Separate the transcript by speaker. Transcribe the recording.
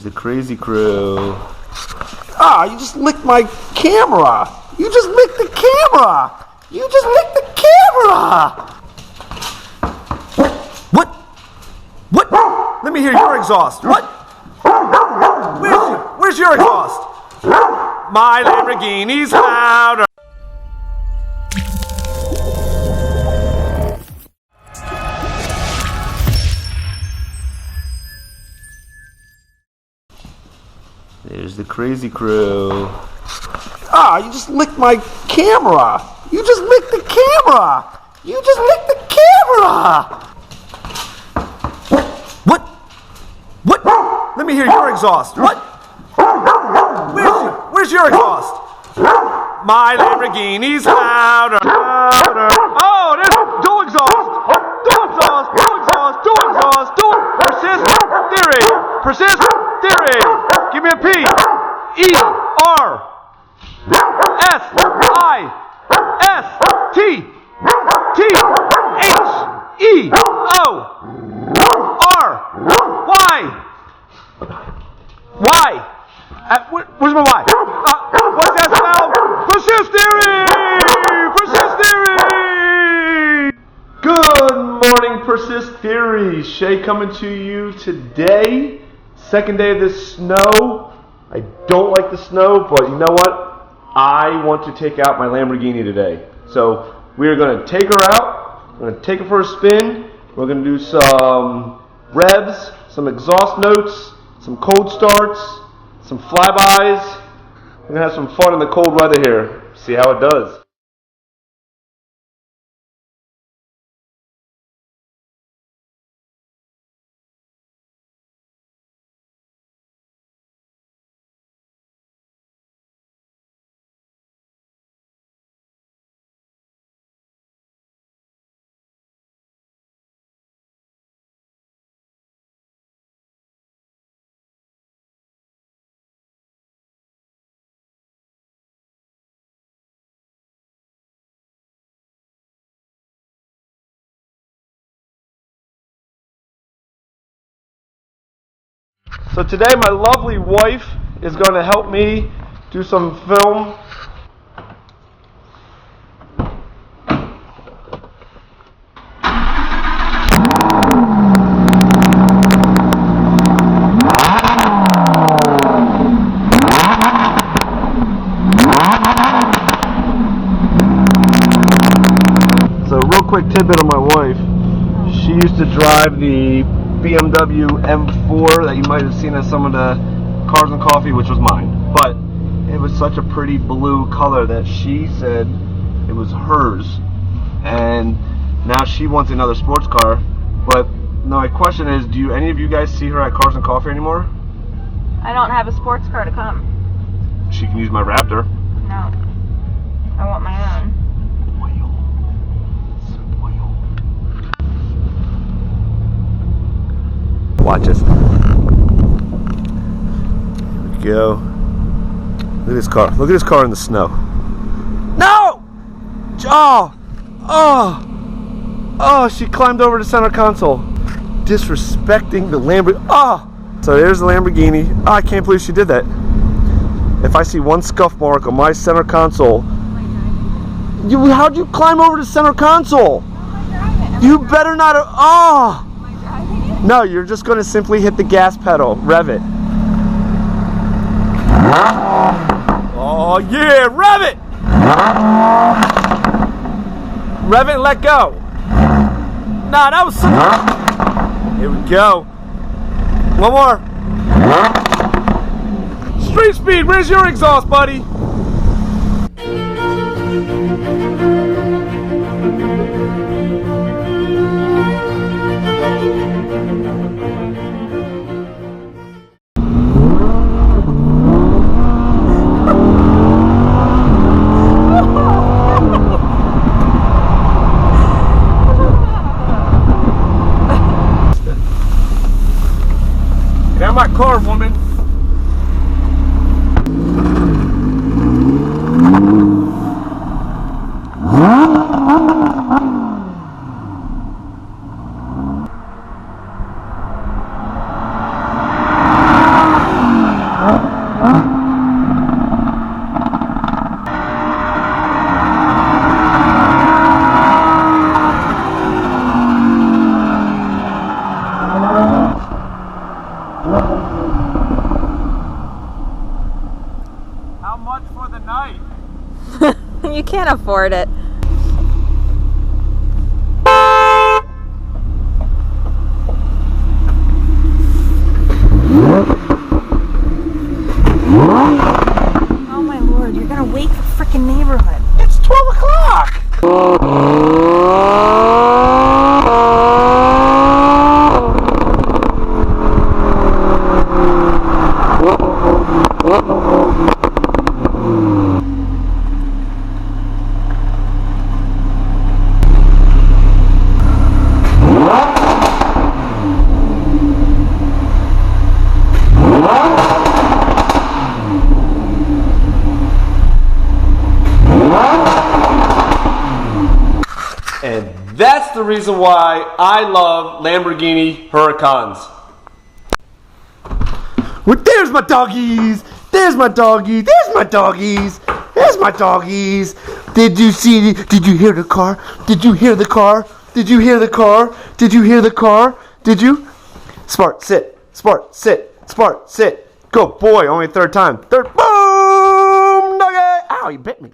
Speaker 1: There's the crazy crew. Ah, you just licked my camera. You just licked the camera. You just licked the camera. What? What? Let me hear your exhaust. What? Where's your exhaust? My Lamborghini's louder. There's the crazy crew. Ah, you just licked my camera. You just licked the camera. You just licked the camera. What? What? Let me hear your exhaust. What? Where's your exhaust? My Lamborghini's louder. Oh, there's dual exhaust. Dual exhaust. Dual exhaust. Dual exhaust. Dual. Persist theory. Persist theory. Give me a P. E R S I S T T H E O R Y. Y. Where's my Y? What's that spell? Persist theory! Persist theory! Good morning, Persist theory. Shay coming to you today. Second day of this snow. I don't like the snow, but you know what? I want to take out my Lamborghini today. So we are going to take her out. We're going to take her for a spin. We're going to do some revs, some exhaust notes, some cold starts, some flybys. We're going to have some fun in the cold weather here. See how it does. So today my lovely wife is going to help me do some film. So real quick tidbit on my wife. She used to drive the BMW M4 that you might have seen at some of the Cars and Coffee, which was mine. But it was such a pretty blue color that she said it was hers. And now she wants another sports car. But my question is, do any of you guys see her at Cars and Coffee anymore?
Speaker 2: I don't have a sports car to come.
Speaker 1: She can use my Raptor.
Speaker 2: No. I want my own.
Speaker 1: Watch us. Here we go. Look at this car. Look at this car in the snow. No! Oh, she climbed over the center console. Disrespecting the Lamborghini. Oh! So there's the Lamborghini. Oh, I can't believe she did that. If I see one scuff mark on my center console. How'd you climb over the center console? You better not have. Oh! No, you're just going to simply hit the gas pedal. Rev it. Oh, yeah. Rev it. Rev it and let go. Nah, that was... Here we go. One more. Street speed. Where's your exhaust, buddy? Get out of my car, woman. much for the night.
Speaker 2: You can't afford it. Oh my lord, you're gonna wake the freaking neighborhood.
Speaker 1: It's 12 o'clock. And that's the reason why I love Lamborghini Huracans. Well, there's my doggies. There's my doggies. There's my doggies. There's my doggies. Did you hear the car? Did you hear the car? Did you hear the car? Did you hear the car? Did you? Smart, sit. Smart, sit. Smart, sit. Go, boy. Only third time. Third. Boom! Nugget! Ow, you bit me.